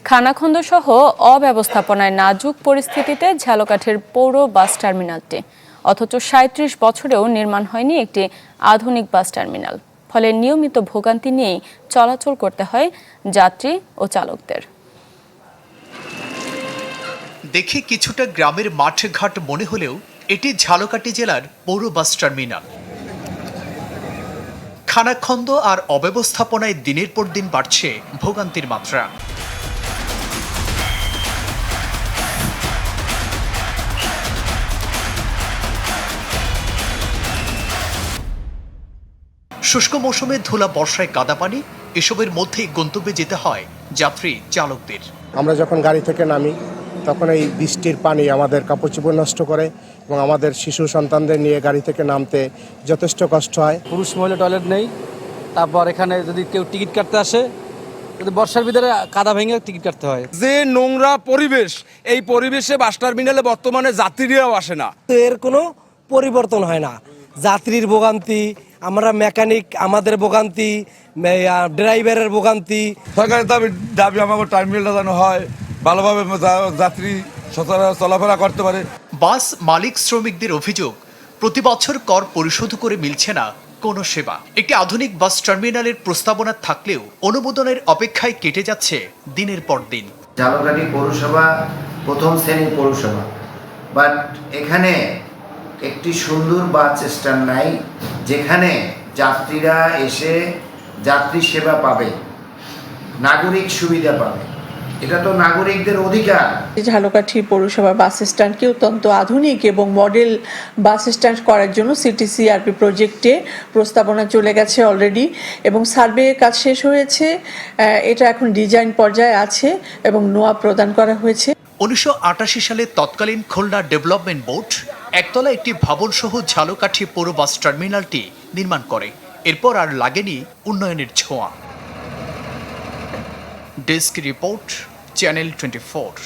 খানাখন্দসহ অব্যবস্থাপনায় নাজুক পরিস্থিতিতে ঝালকাঠির পৌর বাস টার্মিনালটি, অথচ ৩৭ বছরেও নির্মাণ হয়নি একটি আধুনিক বাস টার্মিনাল। ফলে নিয়মিত ভোগান্তি নিয়েই চলাচল করতে হয় যাত্রী ও চালকদের। দেখে কিছুটা গ্রামের মাঠঘাট মনে হলেও এটি ঝালকাঠি জেলার পৌর বাস টার্মিনাল। খানাখন্দ আর অব্যবস্থাপনায় দিনের পর দিন বাড়ছে ভোগান্তির মাত্রা। শুষ্ক মৌসুমে ধুলা, বর্ষায় কাদা পানি, এসবের মধ্যেই গন্তব্যে যেতে হয় যাত্রী চালকদের। আমরা যখন গাড়ি থেকে নামি তখন এই বৃষ্টির পানি আমাদের কাপড় চোপড় নষ্ট করে এবং আমাদের শিশু সন্তানদের নিয়ে গাড়ি থেকে নামতে যথেষ্ট কষ্ট হয়। পুরুষ মহিলা টয়লেট নেই। তারপর এখানে যদি কেউ টিকিট কাটতে আসে, যদি বর্ষার ভিতরে কাদা ভেঙে টিকিট কাটতে হয়। যে নোংরা পরিবেশ, এই পরিবেশে বাস টার্মিনালে বর্তমানে যাত্রীরাও আসে না। এর কোনো পরিবর্তন হয় না। যাত্রীর ভোগান্তি, আমরা মেকানিক আমাদের ভোগান্তি, ড্রাইভারের ভোগান্তি। সরকারের দাবি আমাকে টার্মিনালটা যেন হয়, ভালোভাবে যাত্রী চলাফেরা করতে পারে। বাস মালিক শ্রমিকদের অভিযোগ, প্রতি বছর কর পরিশোধ করে মিলছে না কোনো সেবা। একটি আধুনিক বাস টার্মিনালের প্রস্তাবনা থাকলেও অনুমোদনের অপেক্ষায় কেটে যাচ্ছে দিনের পর দিন। ঝালকাঠি পৌরসভা প্রথম শ্রেণীর পৌরসভা, বাট এখানে একটি সুন্দর বাস স্ট্যান্ড নাই যেখানে যাত্রীরা এসে যাত্রী সেবা পাবে, নাগরিক সুবিধা পাবে। এটা তো নাগরিকদের অধিকার। ঝালকাঠি পৌরসভা বাস স্ট্যান্ডকে অত্যন্ত আধুনিক এবং মডেল বাস স্ট্যান্ড করার জন্য সিটিসিআরপি প্রজেক্টে প্রস্তাবনা চলে গেছে অলরেডি এবং সার্ভে কাজ শেষ হয়েছে। এটা এখন ডিজাইন পর্যায়ে আছে এবং নোয়া প্রদান করা হয়েছে। 1988 সালে তৎকালীন খুলনা ডেভেলপমেন্ট বোর্ড একতলা একটি ভবন সহ ঝালকাঠি পৌর বাস টার্মিনালটি নির্মাণ করে। এরপর আর লাগেনি উন্নয়নের ছোঁয়া। Desk report, channel 24।